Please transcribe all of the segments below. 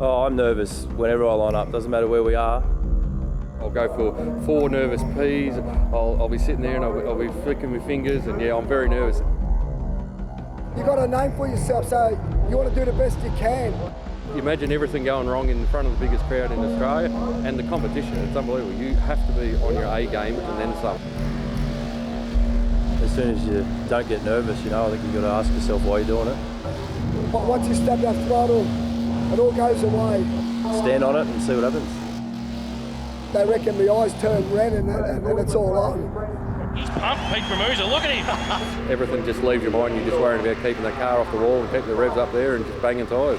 Oh, I'm nervous whenever I line up. Doesn't matter where we are. I'll go for 4 nervous Ps. I'll be sitting there and I'll be flicking my fingers, and yeah, I'm very nervous. You got a name for yourself, so you want to do the best you can. You imagine everything going wrong in front of the biggest crowd in Australia, and the competition, it's unbelievable. You have to be on your A game and then some. As soon as you don't get nervous, I think you've got to ask yourself why you're doing it. But once you step that throttle, it all goes away. Stand on it and see what happens. They reckon the eyes turn red and then it's all on. He's pumped, Pete Bermuda, look at him. Everything just leaves your mind. You're just worried about keeping the car off the wall and keeping the revs up there and just banging tyres.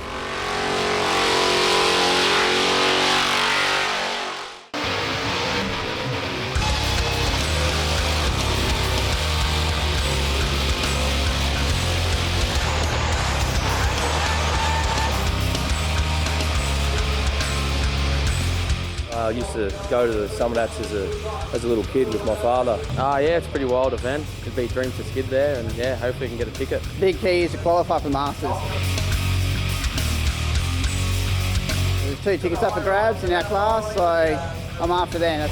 I used to go to the Summernats as a little kid with my father. Yeah, it's a pretty wild event. Could be a dream to skid there, and yeah, hopefully we can get a ticket. Big key is to qualify for Masters. There's 2 tickets up for grabs in our class, so I'm after them.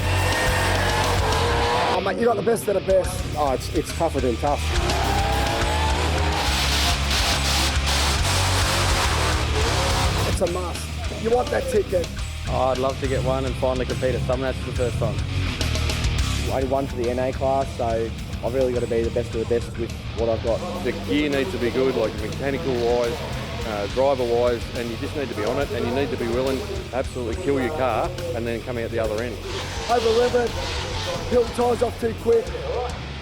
Oh, mate, you got the best of the best. Oh, it's tougher than tough. It's a must. You want that ticket. Oh, I'd love to get one and finally compete at Summernats for the first time. Only one for the NA class, so I've really got to be the best of the best with what I've got. The gear needs to be good, like mechanical-wise, driver-wise, and you just need to be on it, and you need to be willing to absolutely kill your car and then come out the other end. Over-rev it, peel the tyres off too quick,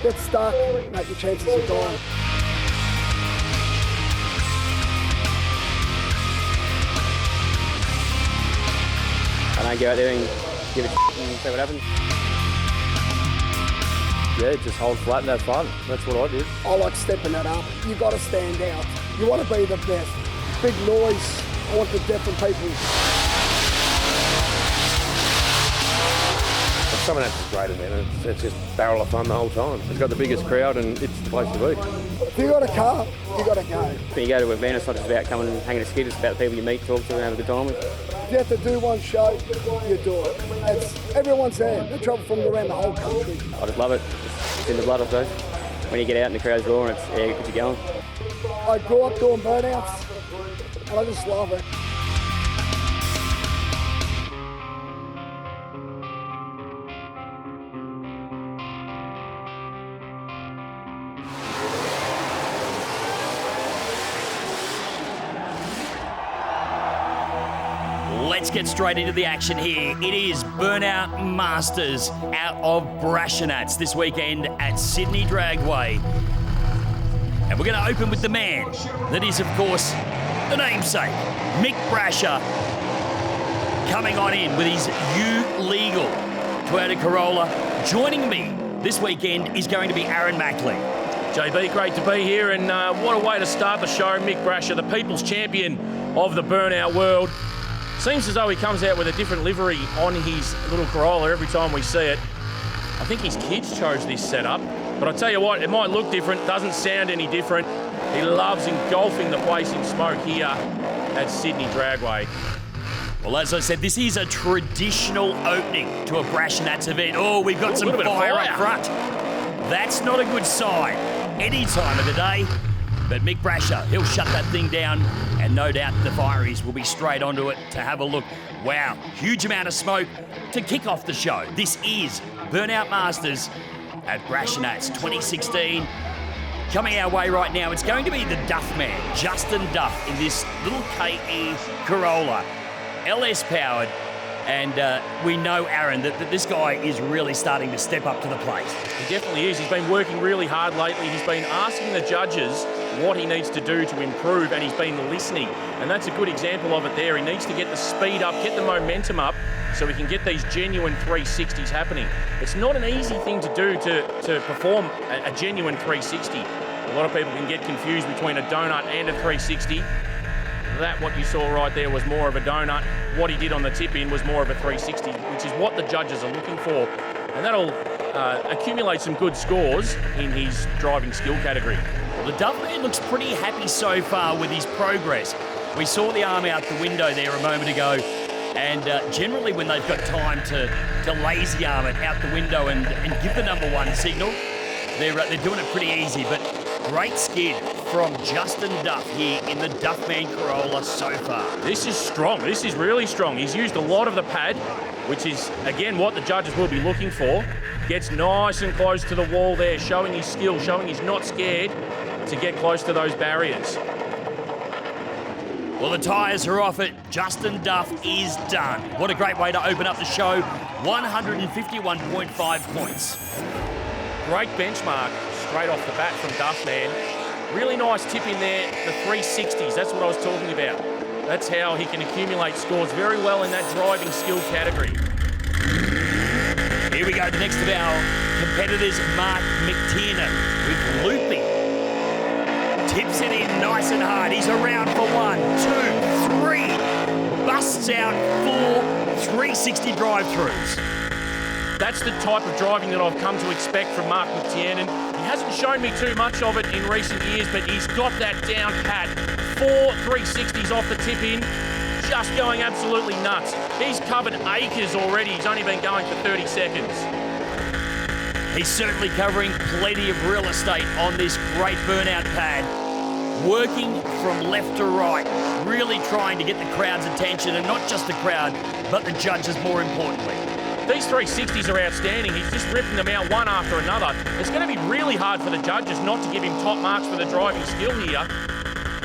get stuck, mate, your chances are gone. I don't go out there and give it and see what happens. Yeah, just hold flat and have fun. That's what I did. I like stepping that up. You got to stand out. You want to be the best. Big noise. I want the different people. Summernats is great, man. It's just barrel of fun the whole time. It's got the biggest crowd and it's the place to be. If you got a car, you got to go. When you go to an event, it's not just about coming and hanging a skid, it's about the people you meet, talk to, and have a good time with. If you have to do one show, you do it. Everyone's there. They travel from around the whole country. I just love it. It's in the blood, I suppose. When you get out and the crowd's roaring, it gets you going. I grew up doing burnouts, and I just love it. Let's get straight into the action here. It is Burnout Masters out of Brashernats this weekend at Sydney Dragway. And we're going to open with the man that is, of course, the namesake, Mick Brasher, coming on in with his U-Legal Toyota Corolla. Joining me this weekend is going to be Aaron Mackley. JB, great to be here, and what a way to start the show. Mick Brasher, the people's champion of the burnout world. Seems as though he comes out with a different livery on his little Corolla every time we see it. I think his kids chose this setup, but I tell you what, it might look different, doesn't sound any different. He loves engulfing the place in smoke here at Sydney Dragway. Well, as I said, this is a traditional opening to a Brashernats event. Oh, we've got some fire up front. That's not a good sign any time of the day. But Mick Brasher, he'll shut that thing down, and no doubt the fireys will be straight onto it to have a look. Wow, huge amount of smoke to kick off the show. This is Burnout Masters at Brashernats 2016. Coming our way right now, it's going to be the Duff Man, Justin Duff, in this little KE Corolla, LS powered. And we know, Aaron, that this guy is really starting to step up to the plate. He definitely is. He's been working really hard lately. He's been asking the judges what he needs to do to improve, and he's been listening. And that's a good example of it there. He needs to get the speed up, get the momentum up, so we can get these genuine 360s happening. It's not an easy thing to do to perform a genuine 360. A lot of people can get confused between a donut and a 360. That, what you saw right there, was more of a donut. What he did on the tip-in was more of a 360, which is what the judges are looking for. And that'll accumulate some good scores in his driving skill category. Well, the Duff Man looks pretty happy so far with his progress. We saw the arm out the window there a moment ago, and generally when they've got time to lazy arm it out the window and give the number one signal, they're doing it pretty easy. But great skid from Justin Duff here in the Duffman Corolla so far. This is strong. This is really strong. He's used a lot of the pad, which is, again, what the judges will be looking for. Gets nice and close to the wall there, showing his skill, showing he's not scared to get close to those barriers. Well, the tyres are off it. Justin Duff is done. What a great way to open up the show. 151.5 points. Great benchmark straight off the bat from Duff, man. Really nice tip in there, the 360s. That's what I was talking about. That's how he can accumulate scores very well in that driving skill category. Here we go, the next of our competitors, Mark McTiernan with Luchi. Tips it in nice and hard. He's around for 1, 2, 3. Busts out 4 360 drive-throughs. That's the type of driving that I've come to expect from Mark McTiernan. He hasn't shown me too much of it in recent years, but he's got that down pat. 4 360s off the tip in, just going absolutely nuts. He's covered acres already. He's only been going for 30 seconds. He's certainly covering plenty of real estate on this great burnout pad. Working from left to right, really trying to get the crowd's attention, and not just the crowd, but the judges more importantly. These 360s are outstanding. He's just ripping them out one after another. It's going to be really hard for the judges not to give him top marks for the driving skill here.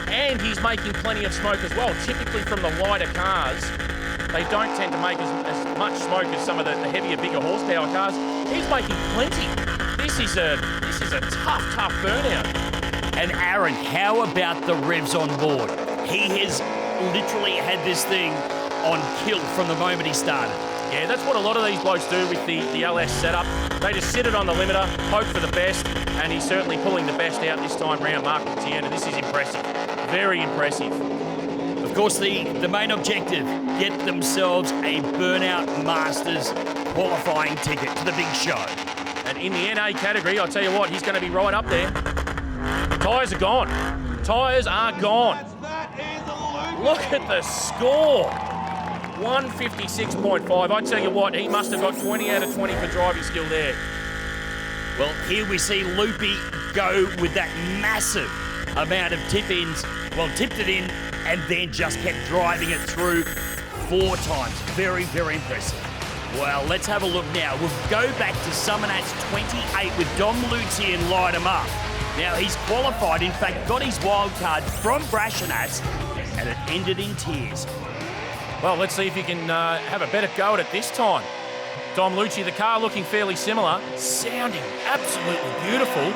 And he's making plenty of smoke as well. Typically from the lighter cars, they don't tend to make as much smoke as some of the heavier, bigger horsepower cars. He's making plenty. This is a tough burnout. And Aaron, how about the revs on board? He has literally had this thing on kill from the moment he started. Yeah, that's what a lot of these blokes do with the LS setup. They just sit it on the limiter, hope for the best, and he's certainly pulling the best out this time round, Mark McTiernan. This is impressive. Very impressive. Of course, the main objective, get themselves a Burnout Masters qualifying ticket to the big show. And in the NA category, I'll tell you what, he's going to be right up there. Tyres are gone. Tyres are gone. Look at the score. 156.5. I tell you what, he must have got 20 out of 20 for driving skill there. Well, here we see Luchi go with that massive amount of tip-ins. Well, tipped it in and then just kept driving it through 4 times. Very, very impressive. Well, let's have a look now. We'll go back to Summernats 28 with Dom Luchi and light him up. Now, he's qualified, in fact, got his wild card from Brashernats, and it ended in tears. Well, let's see if he can have a better go at it this time. Dom Luchi, the car looking fairly similar, sounding absolutely beautiful.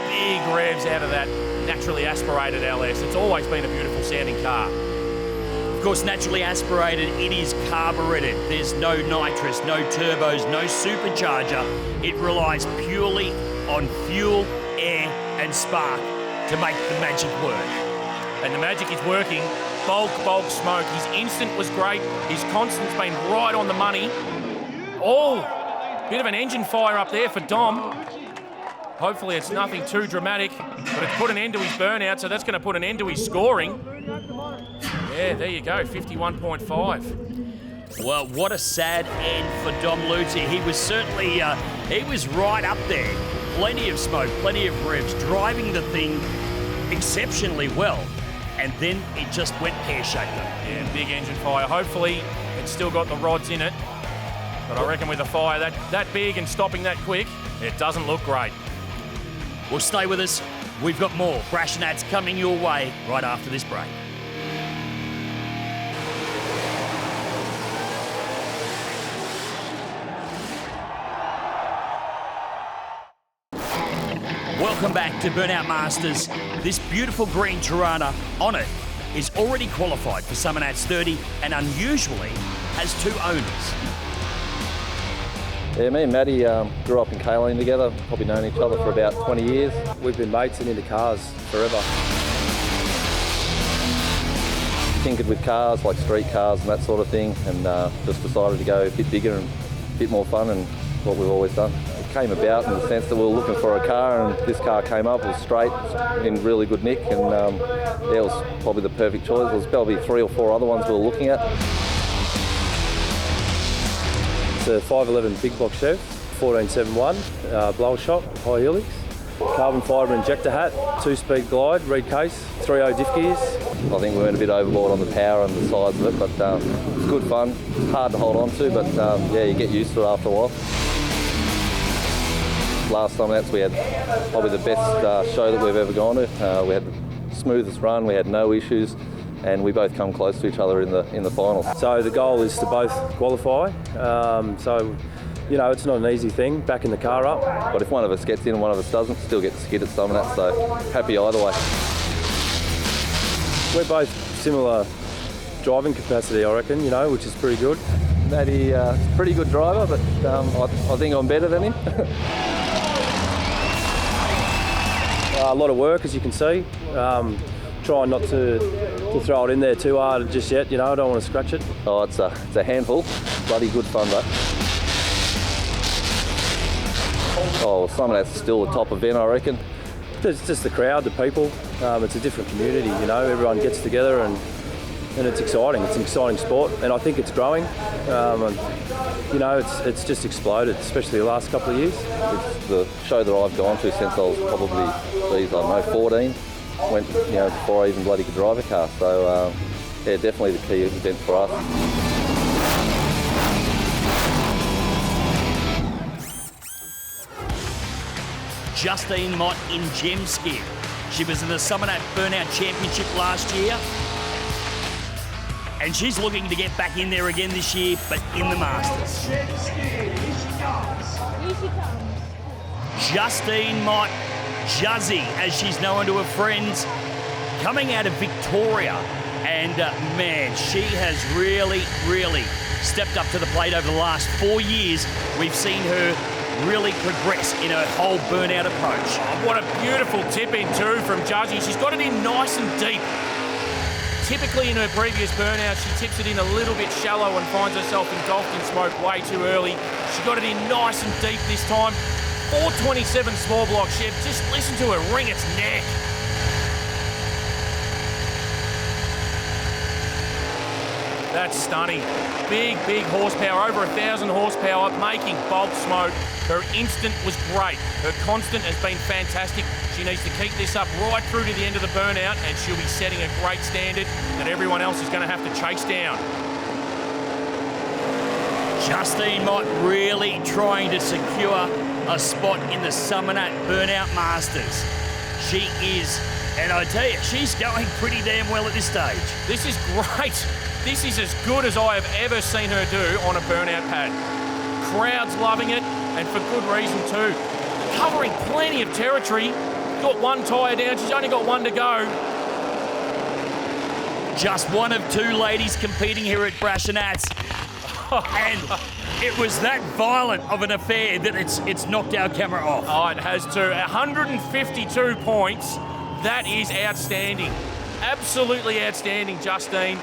Big revs out of that naturally aspirated LS. It's always been a beautiful sounding car. Of course, naturally aspirated, it is carburetted. There's no nitrous, no turbos, no supercharger. It relies purely on fuel, air, and spark to make the magic work. And the magic is working. Bulk smoke. His instant was great. His constant's been right on the money. Oh, bit of an engine fire up there for Dom. Hopefully it's nothing too dramatic, but it's put an end to his burnout, so that's going to put an end to his scoring. Yeah, there you go, 51.5. Well, what a sad end for Dom Luchi. He was certainly, he was right up there. Plenty of smoke, plenty of revs, driving the thing exceptionally well. And then it just went pear-shaped. Yeah, big engine fire. Hopefully it's still got the rods in it. But I reckon with a fire that big and stopping that quick, it doesn't look great. Well, stay with us. We've got more Brashernats coming your way right after this break. Welcome back to Burnout Masters. This beautiful green Tirana on it is already qualified for Summernats 30 and unusually has 2 owners. Yeah, me and Maddie grew up in Kaleen together, probably known each other for about 20 years. We've been mates and into cars forever. Tinkered with cars, like street cars and that sort of thing, and just decided to go a bit bigger and a bit more fun, and what we've always done. came about in the sense that we were looking for a car, and this car came up. It was straight, in really good nick, and it was probably the perfect choice. There was probably 3 or 4 other ones we were looking at. It's a 511 big block Chev, 1471, blower shop, high helix, carbon fibre injector hat, 2-speed glide, reed case, 3.0 diff gears. I think we went a bit overboard on the power and the size of it, but it's good fun. It's hard to hold on to, but yeah, you get used to it after a while. Last Summernats we had probably the best show that we've ever gone to. We had the smoothest run, we had no issues, and we both come close to each other in the finals. So the goal is to both qualify. So, you know, it's not an easy thing, backing the car up. But if one of us gets in and one of us doesn't, still get to skid at Summernats, so happy either way. We're both similar driving capacity, I reckon, you know, which is pretty good. Matty's a pretty good driver, but I think I'm better than him. A lot of work, as you can see. Trying not to throw it in there too hard just yet, you know, I don't want to scratch it. Oh, it's a handful. Bloody good fun, though. Oh, Summernats is still the top event, I reckon. It's just the crowd, the people. It's a different community, you know, everyone gets together and it's exciting. It's an exciting sport, and I think it's growing. And, you know, it's just exploded, especially the last couple of years. It's the show that I've gone to since I was probably, I don't know, 14. Went, you know, before I even bloody could drive a car. So, yeah, definitely the key event for us. Justine Mott in gem skid. She was in the Summernats BURNOUT Championship last year. And she's looking to get back in there again this year, but in the Masters. Here she comes. Justine Mott, Juzzy, as she's known to her friends, coming out of Victoria. And man, she has really, really stepped up to the plate over the last 4 years. We've seen her really progress in her whole burnout approach. Oh, what a beautiful tip in too from Judgy. She's got it in nice and deep. Typically in her previous burnout, she tips it in a little bit shallow and finds herself engulfed in smoke way too early. She got it in nice and deep this time. 427 small block Chev. Just listen to her wring its neck. That's stunning. Big, big horsepower, over 1,000 horsepower, making bulk smoke. Her instant was great. Her constant has been fantastic. She needs to keep this up right through to the end of the burnout, and she'll be setting a great standard that everyone else is going to have to chase down. Justine Mott really trying to secure a spot in the Summernats BURNOUT Masters. She is, and I tell you, she's going pretty damn well at this stage. This is great. This is as good as I have ever seen her do on a burnout pad. Crowd's loving it, and for good reason too. Covering plenty of territory. Got one tyre down, she's only got one to go. Just one of 2 ladies competing here at Brashernats. And it was that violent of an affair that it's knocked our camera off. Oh, it has too. 152 points. That is outstanding. Absolutely outstanding, Justine.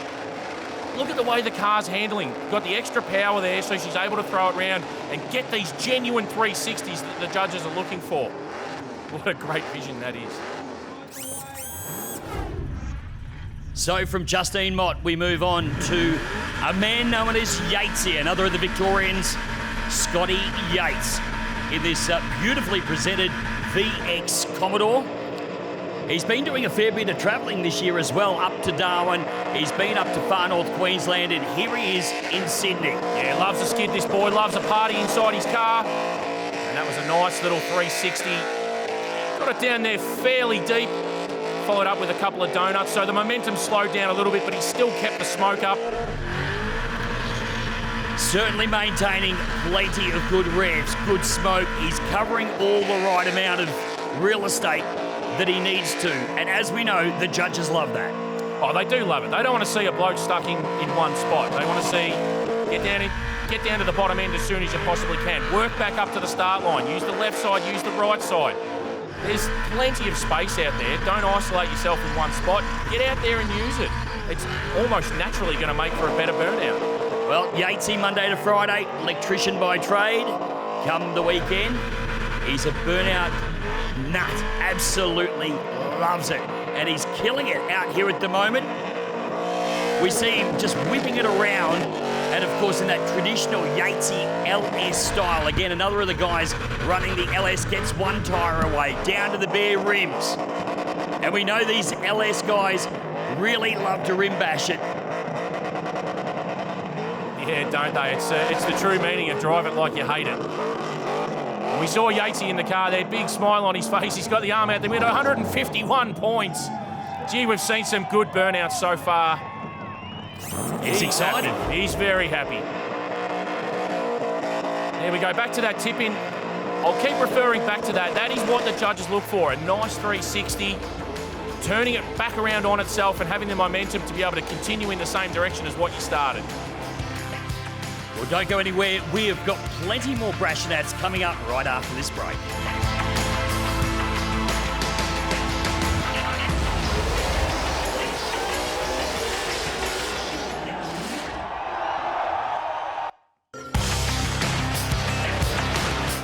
Look at the way the car's handling. Got the extra power there, so she's able to throw it around and get these genuine 360s that the judges are looking for. What a great vision that is. So from Justine Mott, we move on to a man known as Yates here, another of the Victorians, Scotty Yates, in this beautifully presented VX Commodore. He's been doing a fair bit of travelling this year as well, up to Darwin. He's been up to far north Queensland, and here he is in Sydney. Yeah, loves to skid, this boy, loves a party inside his car. And that was a nice little 360. Got it down there fairly deep. Followed up with a couple of donuts, so the momentum slowed down a little bit, but he still kept the smoke up. Certainly maintaining plenty of good revs, good smoke. He's covering all the right amount of real estate that he needs to. And as we know, the judges love that. Oh, they do love it. They don't want to see a bloke stuck in one spot. They want to see get down to the bottom end as soon as you possibly can. Work back up to the start line. Use the left side, use the right side. There's plenty of space out there. Don't isolate yourself in one spot. Get out there and use it. It's almost naturally going to make for a better burnout. Well, Yatesy Monday to Friday, electrician by trade. Come the weekend, He's a burnout nut. Absolutely loves it. And he's killing it out here at the moment. We see him just whipping it around. And of course, in that traditional Yatesy LS style. Again, another of the guys running the LS gets one tyre away, down to the bare rims. And we know these LS guys really love to rim bash it. Yeah, don't they? It's the true meaning of drive it like you hate it. We saw Yatesy in the car there, big smile on his face. He's got the arm out the window, 151 points. Gee, we've seen some good burnouts so far. He's excited. Happy. He's very happy. There we go, back to that tip-in. I'll keep referring back to that. That is what the judges look for, a nice 360, turning it back around on itself and having the momentum to be able to continue in the same direction as what you started. Well, don't go anywhere. We have got plenty more Brashernats coming up right after this break.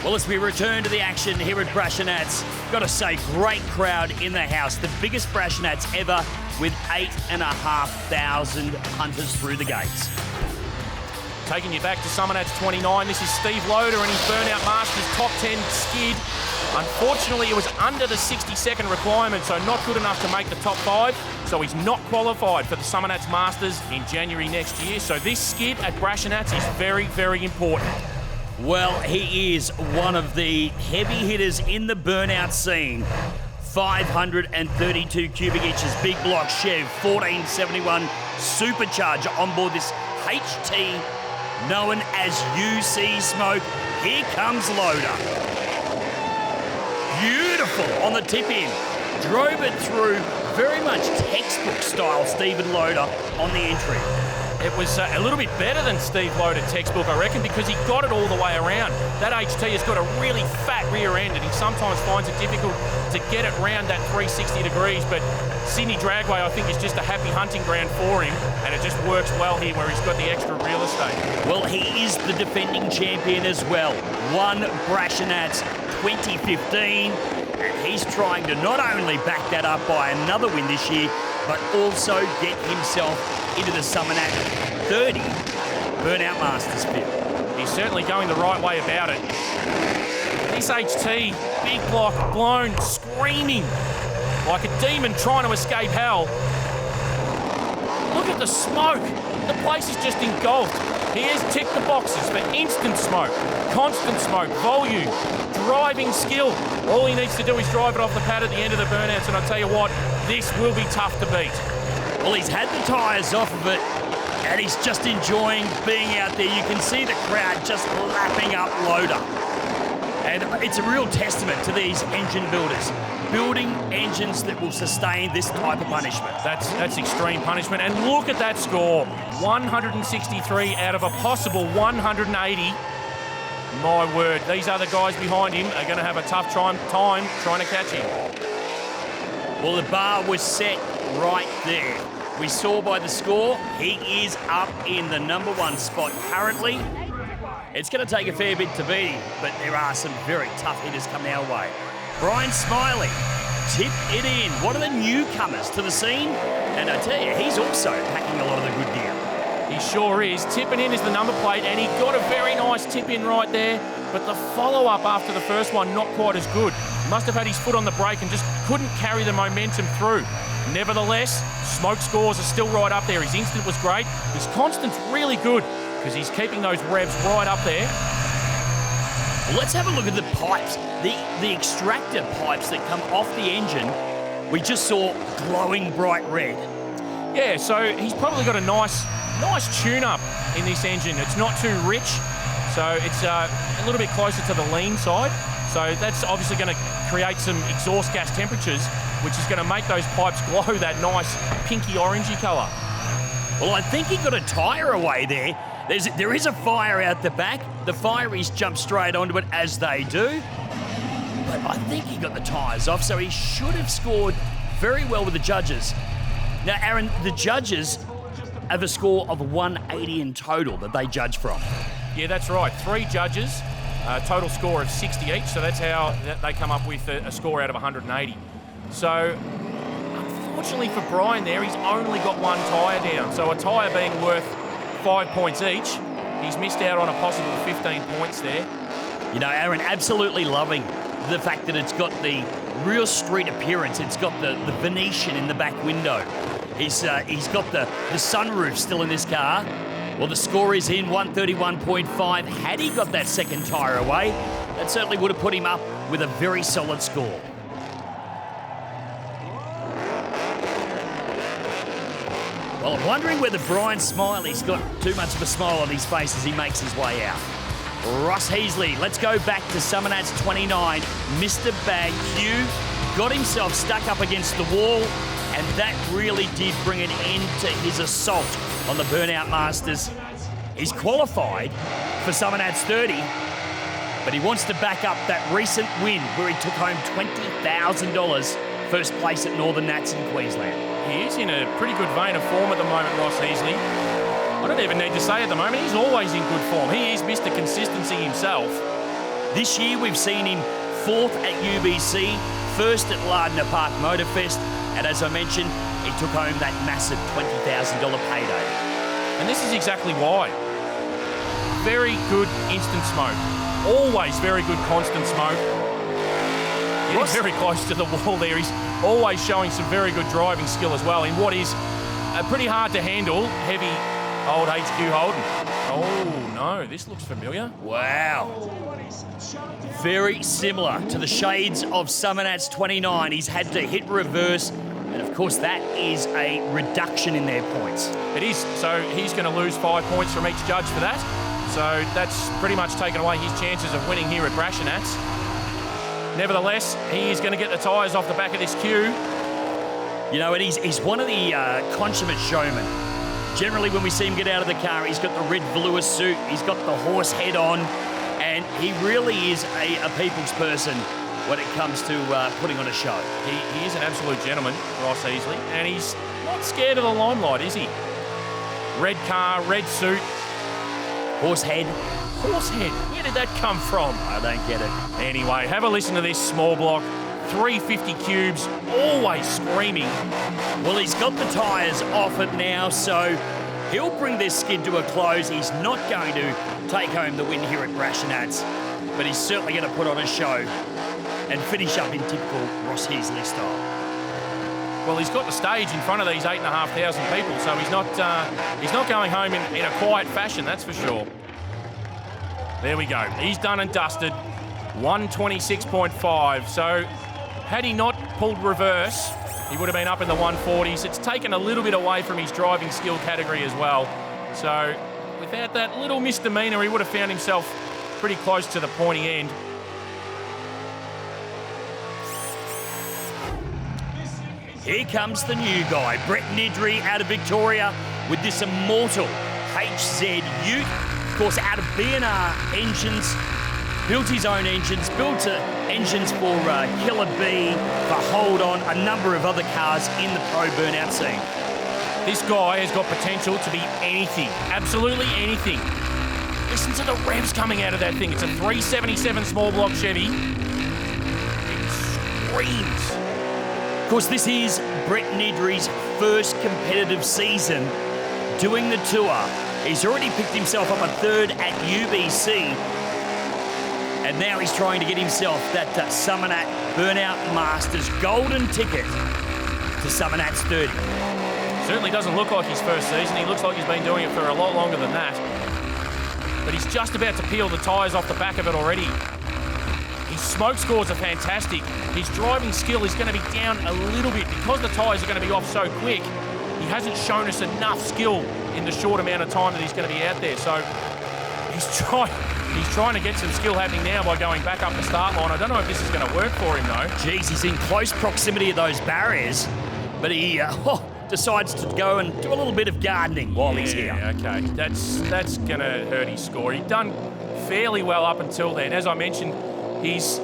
Well, as we return to the action here at Brashernats, got to say, great crowd in the house. The biggest Brashernats ever, with 8,500 hunters through the gates. Taking you back to Summernats 29, this is Steve Loader and his Burnout Masters top 10 skid. Unfortunately, it was under the 60-second requirement, so not good enough to make the top 5. So he's not qualified for the Summernats Masters in January next year. So this skid at Brashernats is very, very important. Well, he is one of the heavy hitters in the burnout scene. 532 cubic inches, big block Chev, 1471 supercharger on board this HT known as UC Smoke. Here comes Loader. Beautiful on the tip-in. Drove it through, very much textbook style Stephen Loader on the entry. It was a little bit better than Steve Loader textbook, I reckon, because he got it all the way around. That HT has got a really fat rear end, and he sometimes finds it difficult to get it round that 360 degrees, but Sydney Dragway, I think, is just a happy hunting ground for him, and it just works well here where he's got the extra real estate. Well, he is the defending champion as well. Won Brashernats 2015, and he's trying to not only back that up by another win this year, but also get himself into the Summernat 30 Burnout Masters field. He's certainly going the right way about it. This HT, big block, blown, screaming like a demon trying to escape hell. Look at the smoke. The place is just engulfed. He has ticked the boxes for instant smoke, constant smoke, volume, driving skill. All he needs to do is drive it off the pad at the end of the burnouts, and I tell you what, this will be tough to beat. Well, he's had the tyres off of it, and he's just enjoying being out there. You can see the crowd just lapping up Loader. And it's a real testament to these engine builders, building engines that will sustain this type of punishment. That's extreme punishment. And look at that score, 163 out of a possible 180. My word, these other guys behind him are going to have a tough time trying to catch him. Well, the bar was set right there. We saw by the score, he is up in the #1 spot currently. It's going to take a fair bit to beat him, but there are some very tough hitters coming our way. Brian Smiley, tip it in. One of the newcomers to the scene, and I tell you, he's also packing a lot of the good gear. He sure is. Tipping in is the number plate, and he got a very nice tip in right there, but the follow-up after the first one, not quite as good. Must have had his foot on the brake and just couldn't carry the momentum through. Nevertheless, Smoke scores are still right up there. His instant was great. His constant's really good because he's keeping those revs right up there. Well, let's have a look at the pipes, the extractor pipes that come off the engine. We just saw glowing bright red. Yeah, so he's probably got a nice tune-up in this engine. It's not too rich, so it's a little bit closer to the lean side. So that's obviously going to create some exhaust gas temperatures, which is going to make those pipes glow that nice pinky orangey colour. Well, I think he got a tyre away there. There is a fire out the back. The fireys jump straight onto it, as they do. But I think he got the tyres off, so he should have scored very well with the judges. Now, Aaron, the judges have a score of 180 in total that they judge from. Yeah, that's right. 3 judges. Total score of 60 each, so that's how they come up with a score out of 180. So, unfortunately for Brian there, he's only got one tyre down. So a tyre being worth 5 points each, he's missed out on a possible 15 points there. You know, Aaron, absolutely loving the fact that it's got the real street appearance. It's got the Venetian in the back window. He's got the sunroof still in this car. Well, the score is in, 131.5. Had he got that second tyre away, that certainly would have put him up with a very solid score. Well, I'm wondering whether Brian Smiley's got too much of a smile on his face as he makes his way out. Ross Heasley, let's go back to Summernats 29. Mr. Bag Q got himself stuck up against the wall, and that really did bring an end to his assault on the Burnout Masters. He's qualified for Summernats 30, but he wants to back up that recent win where he took home $20,000, first place at Northern Nats in Queensland. He is in a pretty good vein of form at the moment, Ross Heasley. I don't even need to say at the moment, he's always in good form. He is Mr. Consistency himself. This year we've seen him 4th at UBC, 1st at Lardner Park Motorfest, and as I mentioned, he took home that massive $20,000 payday. And this is exactly why. Very good instant smoke. Always very good constant smoke. Getting very close to the wall there. He's always showing some very good driving skill as well in what is a pretty hard to handle, heavy old HQ Holden. Oh no, this looks familiar. Wow. Very similar to the shades of Summernats 29. He's had to hit reverse, and of course that is a reduction in their points. It is, so he's going to lose 5 points from each judge for that. So that's pretty much taken away his chances of winning here at Brashernats. Nevertheless, he is going to get the tyres off the back of this queue. You know, and he's one of the consummate showmen. Generally, when we see him get out of the car, he's got the red velour suit, he's got the horse head on, and he really is a people's person when it comes to putting on a show. He is an absolute gentleman, Ross Heasley, and he's not scared of the limelight, is he? Red car, red suit. Horse head. Horse head? Where did that come from? I don't get it. Anyway, have a listen to this small block. 350 cubes, always screaming. Well, he's got the tyres off it now, so he'll bring this skid to a close. He's not going to take home the win here at Brashernats, but he's certainly going to put on a show and finish up in typical Ross Heasley style. Well, he's got the stage in front of these 8,500 people, so he's not going home in a quiet fashion, that's for sure. There we go. He's done and dusted. 126.5. So had he not pulled reverse, he would have been up in the 140s. It's taken a little bit away from his driving skill category as well. So without that little misdemeanor, he would have found himself pretty close to the pointy end. Here comes the new guy, Brett Nidri out of Victoria with this immortal HZ Ute. Of course, out of B&R Engines. Built his own engines, built engines for Killer B, for Hold On, a number of other cars in the pro burnout scene. This guy has got potential to be anything, absolutely anything. Listen to the revs coming out of that thing. It's a 377 small block Chevy. It screams. Of course, this is Brett Nidri's first competitive season doing the tour. He's already picked himself up a 3rd at UBC. And now he's trying to get himself that Summernat Burnout Masters golden ticket to Summernats 30. Certainly doesn't look like his first season. He looks like he's been doing it for a lot longer than that. But he's just about to peel the tyres off the back of it already. His smoke scores are fantastic. His driving skill is going to be down a little bit because the tyres are going to be off so quick. He hasn't shown us enough skill in the short amount of time that he's going to be out there. So he's trying to get some skill happening now by going back up the start line. I don't know if this is going to work for him, though. Geez, he's in close proximity of those barriers, but he decides to go and do a little bit of gardening while he's here. Okay, that's going to hurt his score. He'd done fairly well up until then. As I mentioned, his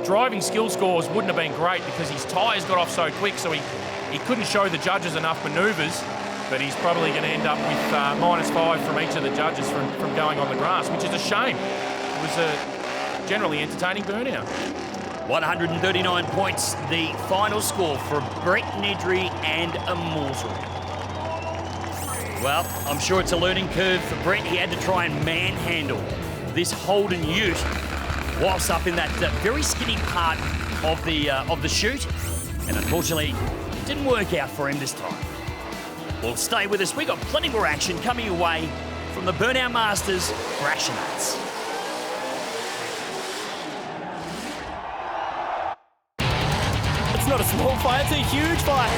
driving skill scores wouldn't have been great because his tyres got off so quick, so he couldn't show the judges enough manoeuvres. But he's probably going to end up with -5 from each of the judges from going on the grass, which is a shame. It was generally entertaining burnout. 139 points, the final score for Brett Nidri and Immortal. Well, I'm sure it's a learning curve for Brett. He had to try and manhandle this Holden ute whilst up in that very skinny part of the chute, and unfortunately, it didn't work out for him this time. Well, stay with us. We got plenty more action coming your way from the Burnout Masters, Brashernats. It's not a small fire, it's a huge fire.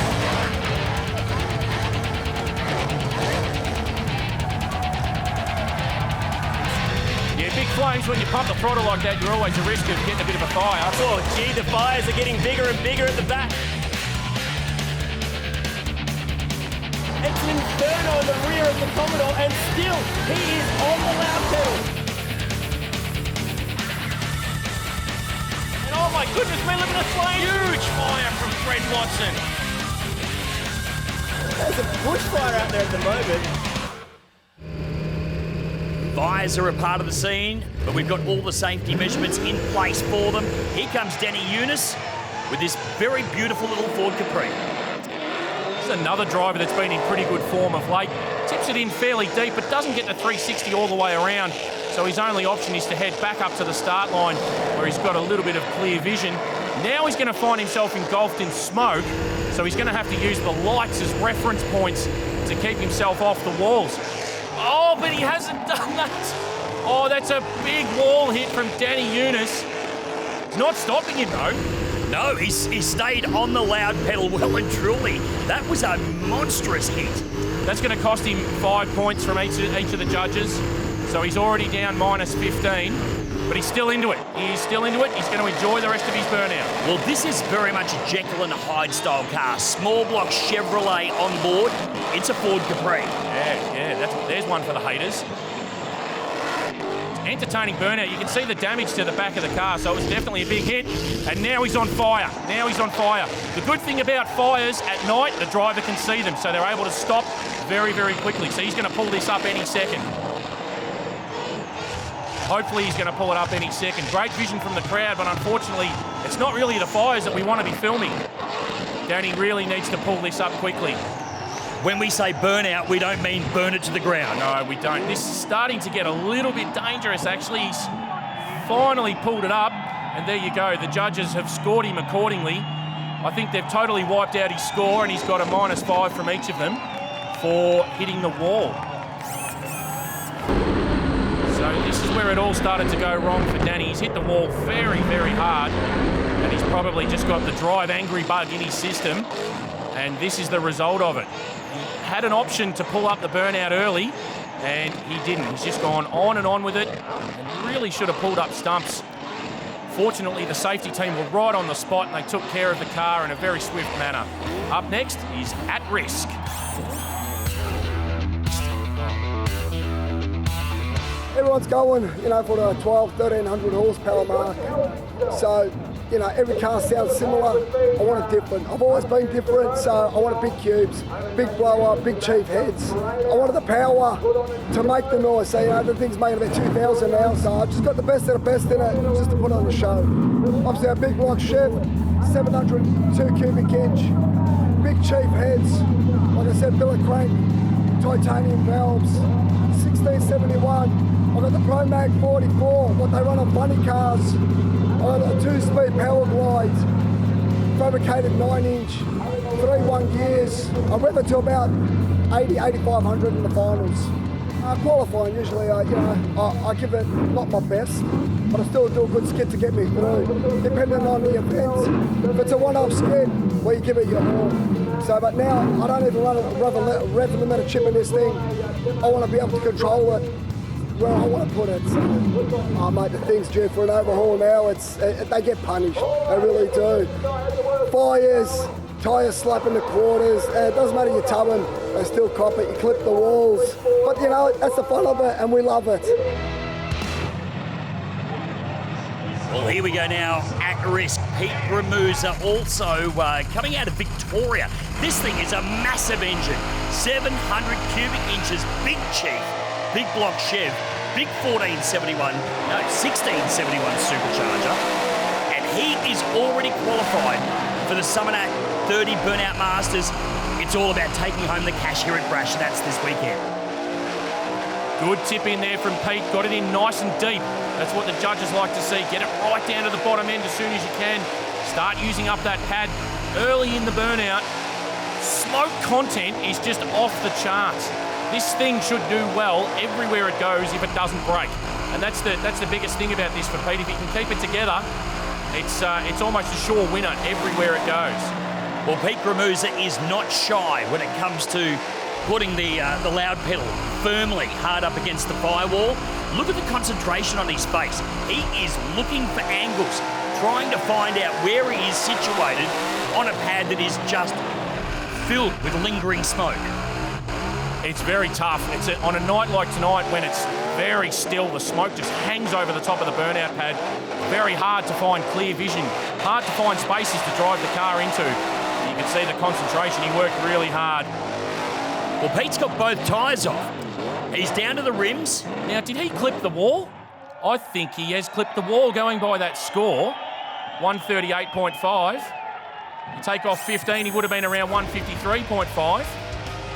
Yeah, big flames, when you pump the throttle like that, you're always at risk of getting a bit of a fire. Oh, gee, the fires are getting bigger and bigger at the back. It's an inferno in the rear of the Commodore, and still, he is on the loud pedal. And oh my goodness, me, look at the flame! Huge fire from Fred Watson. There's a bushfire out there at the moment. Fires are a part of the scene, but we've got all the safety measurements in place for them. Here comes Danny Eunice with this very beautiful little Ford Capri. This is another driver that's been in pretty good form of late. Tips it in fairly deep, but doesn't get the 360 all the way around. So his only option is to head back up to the start line where he's got a little bit of clear vision. Now he's going to find himself engulfed in smoke, so he's going to have to use the lights as reference points to keep himself off the walls. Oh, but he hasn't done that. Oh, that's a big wall hit from Danny Eunice. It's not stopping him, though. No, he stayed on the loud pedal well and truly. That was a monstrous hit. That's going to cost him 5 points from each of the judges. So he's already down minus 15, but he's still into it. He's still into it. He's going to enjoy the rest of his burnout. Well, this is very much a Jekyll and Hyde style car. Small block Chevrolet on board. It's a Ford Capri. Yeah, there's one for the haters. Entertaining burnout. You can see the damage to the back of the car, so it was definitely a big hit. And now he's on fire. The good thing about fires at night, the driver can see them, so they're able to stop very, very quickly. So he's going to pull this up any second. Hopefully he's going to pull it up any second. Great vision from the crowd, but unfortunately, it's not really the fires that we want to be filming. Danny really needs to pull this up quickly. When we say burnout, we don't mean burn it to the ground. No, we don't. This is starting to get a little bit dangerous, actually. He's finally pulled it up, and there you go. The judges have scored him accordingly. I think they've totally wiped out his score, and he's got a -5 from each of them for hitting the wall. So this is where it all started to go wrong for Danny. He's hit the wall very, very hard, and he's probably just got the drive angry bug in his system, and this is the result of it. He had an option to pull up the burnout early, and he didn't. He's just gone on and on with it, and really should have pulled up stumps. Fortunately, the safety team were right on the spot, and they took care of the car in a very swift manner. Up next is At Risk. Everyone's going, for the 1,200-1,300 horsepower mark. So, every car sounds similar. I want it different. I've always been different, so I wanted big cubes, big blower, big chief heads. I wanted the power to make the noise. So, the thing's making about 2,000 now, so I just got the best of the best in it just to put on the show. Obviously, a big block Chev, 702 cubic inch, big chief heads. Like I said, billet crank, titanium valves, 1671. I've got the Pro Mag 44, what they run on bunny cars. I've got a 2-speed power glide, fabricated 9-inch, 3 gears. I rev it to about 8,500 in the finals. Qualifying, usually, I give it not my best, but I still do a good skid to get me through, depending on the event. If it's a one-off skid, well, you give it your all. So, but now, I don't even run a rev limiter chip in this thing. I want to be able to control it where I want to put it. So, mate, the thing's due for an overhaul now. They get punished. They really do. Fires, tyres slapping the quarters. It doesn't matter you tub them, they still cop it. You clip the walls. But, that's the fun of it, and we love it. Well, here we go now, At Risk. Pete Ramusa also coming out of Victoria. This thing is a massive engine, 700 cubic inches, big chief, big block Chev, big 1671 supercharger, and he is already qualified for the Summernat 30 Burnout Masters. It's all about taking home the cash here at Brashernats this weekend. Good tip in there from Pete. Got it in nice and deep. That's what the judges like to see. Get it right down to the bottom end as soon as you can. Start using up that pad early in the burnout. Smoke content is just off the charts. This thing should do well everywhere it goes if it doesn't break. And that's the biggest thing about this for Pete. If he can keep it together, it's almost a sure winner everywhere it goes. Well, Pete Gramusa is not shy when it comes to putting the loud pedal firmly hard up against the firewall. Look at the concentration on his face. He is looking for angles, trying to find out where he is situated on a pad that is just filled with lingering smoke. It's very tough. On a night like tonight when it's very still, the smoke just hangs over the top of the burnout pad. Very hard to find clear vision, hard to find spaces to drive the car into. You can see the concentration. He worked really hard. Well, Pete's got both tyres off. He's down to the rims. Now, did he clip the wall? I think he has clipped the wall going by that score, 138.5. You take off 15, he would have been around 153.5.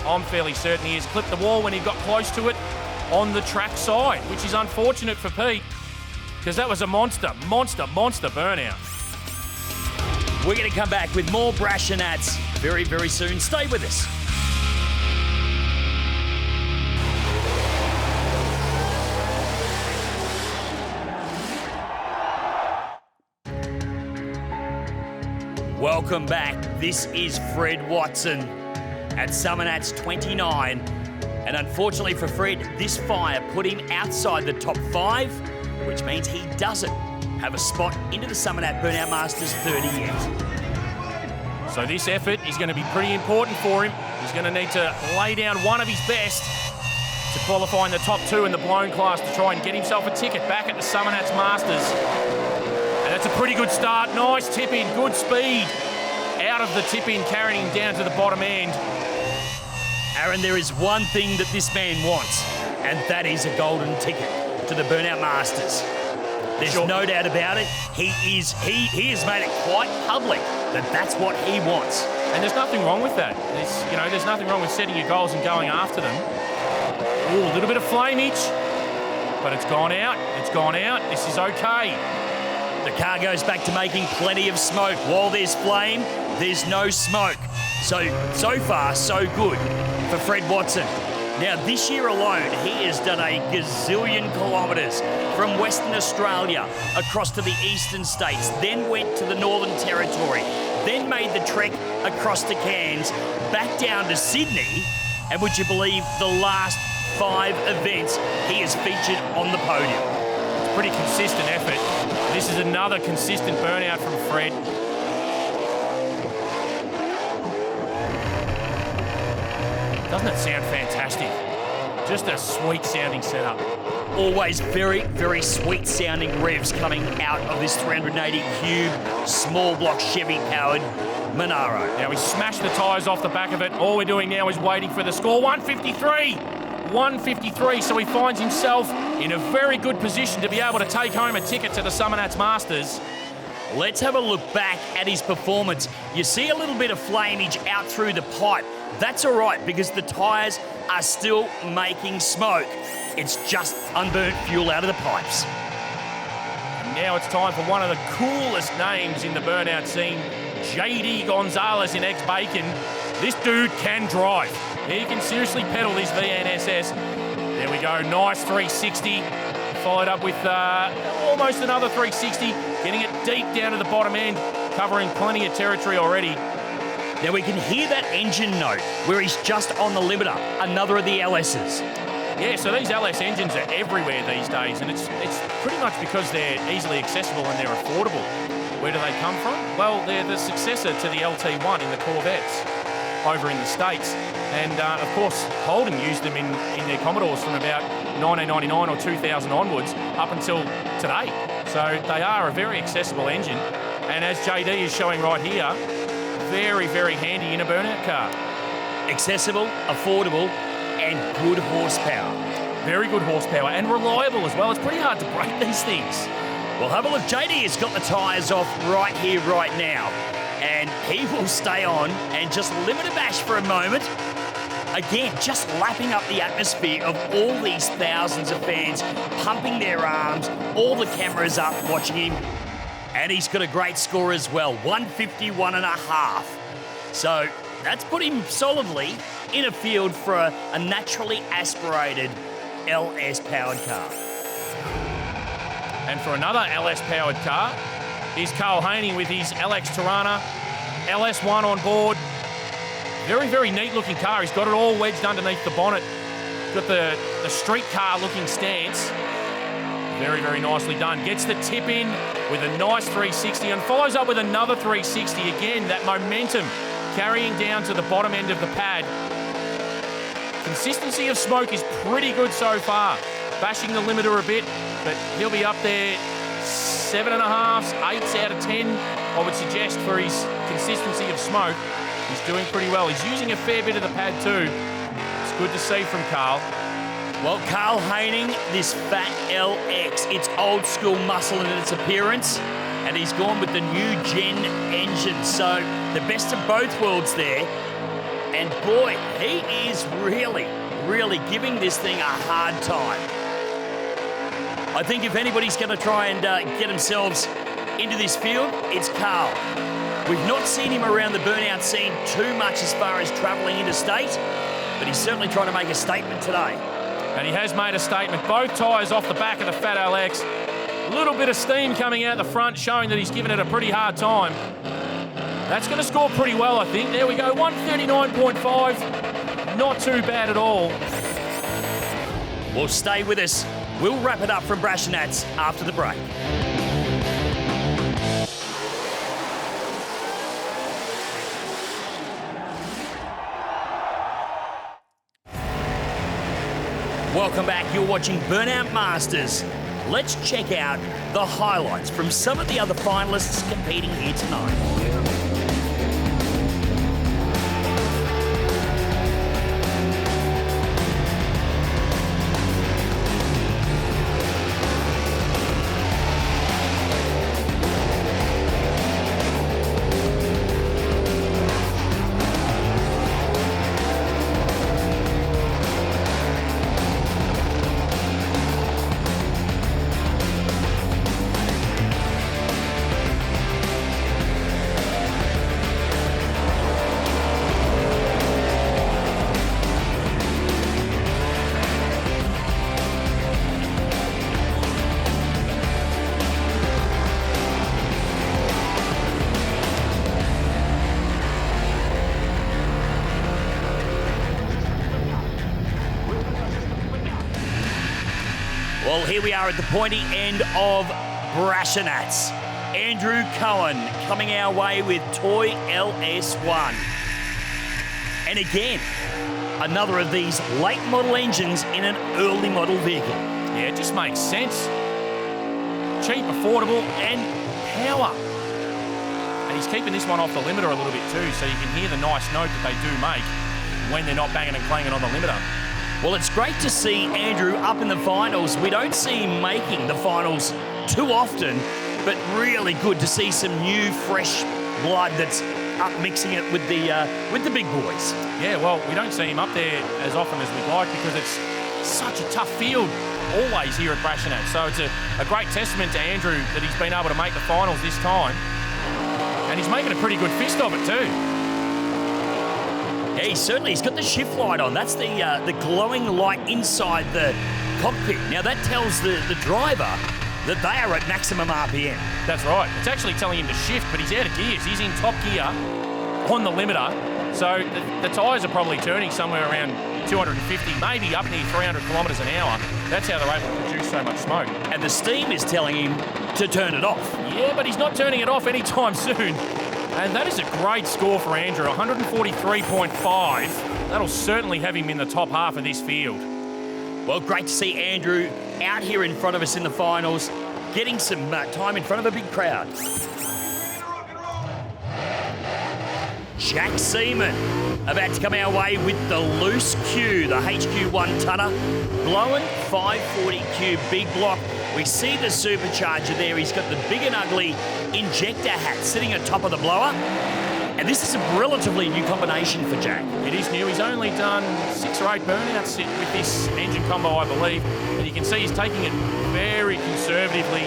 I'm fairly certain he has clipped the wall when he got close to it on the track side, which is unfortunate for Pete because that was a monster burnout. We're going to come back with more Brashernats very, very soon. Stay with us. Welcome back. This is Fred Watson at Summernats 29. And unfortunately for Fred, this fire put him outside the top 5, which means he doesn't have a spot into the Summernat Burnout Masters 30 yet. So this effort is going to be pretty important for him. He's going to need to lay down one of his best to qualify in the top 2 in the blown class to try and get himself a ticket back at the Summernats Masters. And that's a pretty good start. Nice tip in, good speed out of the tip in, carrying him down to the bottom end. Aaron, there is one thing that this man wants, and that is a golden ticket to the Burnout Masters. There's no doubt about it. He has made it quite public that that's what he wants. And there's nothing wrong with that. There's nothing wrong with setting your goals and going after them. Ooh, a little bit of flameage, but it's gone out. It's gone out. This is okay. The car goes back to making plenty of smoke. While there's flame, there's no smoke. So far, so good for Fred Watson. Now, this year alone, he has done a gazillion kilometres from Western Australia across to the eastern states, then went to the Northern Territory, then made the trek across to Cairns, back down to Sydney, and would you believe the last 5 events he has featured on the podium. It's pretty consistent effort. This is another consistent burnout from Fred. Doesn't it sound fantastic? Just a sweet sounding setup. Always very, very sweet sounding revs coming out of this 380 cube small block Chevy powered Monaro. Now we smashed the tyres off the back of it. All we're doing now is waiting for the score. 153, so he finds himself in a very good position to be able to take home a ticket to the Summernats Masters. Let's have a look back at his performance. You see a little bit of flameage out through the pipe. That's all right because the tyres are still making smoke. It's just unburnt fuel out of the pipes. And now it's time for one of the coolest names in the burnout scene, JD Gonzalez in ex-Bacon. This dude can drive. He can seriously pedal this VNSS. There we go, nice 360. Followed up with almost another 360, getting it deep down to the bottom end, covering plenty of territory already. Now we can hear that engine note where he's just on the limiter, another of the LS's. Yeah, so these LS engines are everywhere these days, and it's pretty much because they're easily accessible and they're affordable. Where do they come from? Well, they're the successor to the LT1 in the Corvettes over in the States. And, of course, Holden used them in their Commodores from about 1999 or 2000 onwards up until today. So they are a very accessible engine. And as JD is showing right here, very, very handy in a burnout car. Accessible, affordable, and good horsepower. very good horsepower and reliable as well. It's pretty hard to break these things. Well, have a look. JD has got the tyres off right here, right now. And he will stay on and just limit a bash for a moment. Again, just lapping up the atmosphere of all these thousands of fans pumping their arms, all the cameras up watching him. And he's got a great score as well, 151.5. So that's put him solidly in a field for a naturally aspirated LS-powered car. And for another LS-powered car, here's Carl Haney with his LX Tirana, LS1 on board. Very, very neat-looking car. He's got it all wedged underneath the bonnet. Got the street car-looking stance. Very, very nicely done. Gets the tip in with a nice 360 and follows up with another 360. Again, that momentum carrying down to the bottom end of the pad. Consistency of smoke is pretty good so far. Bashing the limiter a bit, but he'll be up there 7.5s, 8s out of 10, I would suggest, for his consistency of smoke. He's doing pretty well. He's using a fair bit of the pad too. It's good to see from Carl. Well, Carl Haney, this fat LX, it's old school muscle in its appearance, and he's gone with the new gen engine. So the best of both worlds there. And boy, he is really, really giving this thing a hard time. I think if anybody's going to try and get themselves into this field, it's Carl. We've not seen him around the burnout scene too much as far as travelling interstate, but he's certainly trying to make a statement today. And he has made a statement. Both tyres off the back of the Fat LX. A little bit of steam coming out the front, showing that he's given it a pretty hard time. That's going to score pretty well, I think. There we go, 139.5. Not too bad at all. Well, stay with us. We'll wrap it up from Brashernats after the break. Welcome back. You're watching Burnout Masters. Let's check out the highlights from some of the other finalists competing here tonight. Well, here we are at the pointy end of Brashernats. Andrew Cohen coming our way with Toy LS1. And again, another of these late model engines in an early model vehicle. Yeah, it just makes sense. Cheap, affordable, and power. And he's keeping this one off the limiter a little bit too, so you can hear the nice note that they do make when they're not banging and clanging on the limiter. Well, it's great to see Andrew up in the finals. We don't see him making the finals too often, but really good to see some new, fresh blood that's up mixing it with the big boys. Yeah, well, we don't see him up there as often as we'd like because it's such a tough field always here at Brashernats. So it's a great testament to Andrew that he's been able to make the finals this time. And he's making a pretty good fist of it too. Yeah, he's got the shift light on. That's the glowing light inside the cockpit. Now that tells the driver that they are at maximum RPM. That's right. It's actually telling him to shift, but he's out of gears. He's in top gear on the limiter. So the tyres are probably turning somewhere around 250, maybe up near 300 kilometres an hour. That's how they're able to produce so much smoke. And the steam is telling him to turn it off. Yeah, but he's not turning it off anytime soon. And that is a great score for Andrew, 143.5. That'll certainly have him in the top half of this field. Well, great to see Andrew out here in front of us in the finals, getting some time in front of a big crowd. Jack Seaman, about to come our way with the loose Q, the HQ1 tonner, blowing 540 Q big block. We see the supercharger there. He's got the big and ugly injector hat sitting atop of the blower. And this is a relatively new combination for Jack. It is new. He's only done 6 or 8 burnouts with this engine combo, I believe. And you can see he's taking it very conservatively,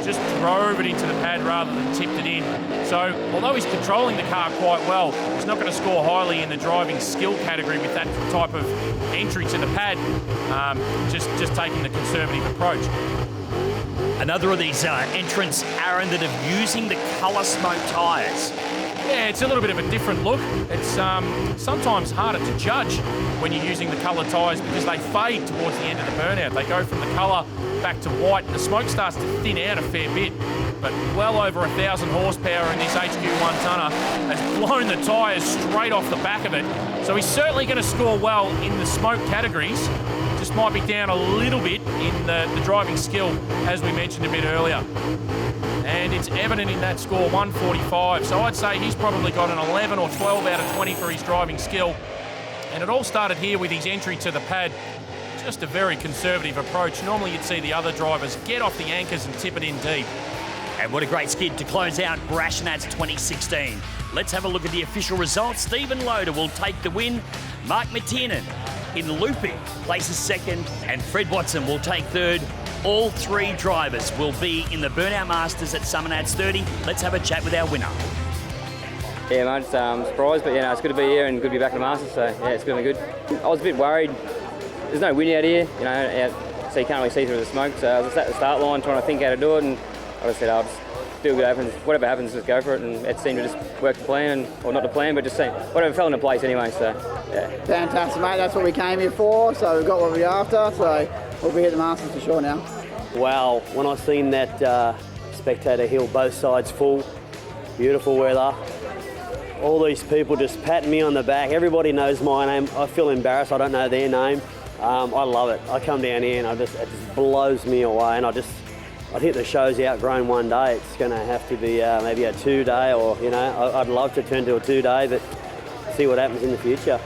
just drove it into the pad rather than tipped it in. So, although he's controlling the car quite well, he's not going to score highly in the driving skill category with that type of entry to the pad. Just taking the conservative approach. Another of these entrants, Aaron, that are using the colour smoke tyres. Yeah, it's a little bit of a different look. It's sometimes harder to judge when you're using the colour tyres because they fade towards the end of the burnout. They go from the colour back to white. The smoke starts to thin out a fair bit, but well over 1,000 horsepower in this HQ1 tonner has blown the tyres straight off the back of it. So he's certainly going to score well in the smoke categories. Just might be down a little bit in the driving skill, as we mentioned a bit earlier. And it's evident in that score, 145. So I'd say he's probably got an 11 or 12 out of 20 for his driving skill. And it all started here with his entry to the pad. Just a very conservative approach. Normally you'd see the other drivers get off the anchors and tip it in deep. And what a great skid to close out Brashernats 2016. Let's have a look at the official results. Stephen Loader will take the win. Mark McTiernan in looping places second, and Fred Watson will take third. All 3 drivers will be in the Burnout Masters at Summernats 30. Let's have a chat with our winner. Yeah, mate, just surprised, but it's good to be here and good to be back in the Masters, so yeah, it's going to be good. I was a bit worried. There's no wind out here, so you can't really see through the smoke, so I was just at the start line trying to think how to do it, and I just said, I'll just do what happens. Whatever happens, just go for it, and it seemed to just work the plan, or not the plan, but just whatever fell into place anyway, so yeah. Fantastic, mate, that's what we came here for, so we've got what we're after, so we'll be at the Masters for sure now. Wow, when I seen that spectator hill, both sides full, beautiful weather, all these people just patting me on the back, everybody knows my name, I feel embarrassed, I don't know their name. I love it. I come down here and it just blows me away, and I think the show's outgrown one day. It's going to have to be maybe a 2-day, or I'd love to turn to a 2-day, but see what happens in the future.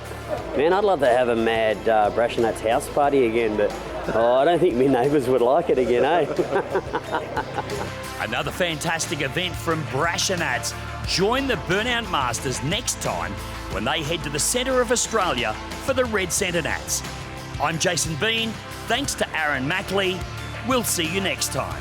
Man, I'd love to have a mad Brashernats house party again, but I don't think my neighbours would like it again, eh? Another fantastic event from Brashernats. Join the Burnout Masters next time when they head to the centre of Australia for the Red Centre Nats. I'm Jason Bean. Thanks to Aaron Mackley. We'll see you next time.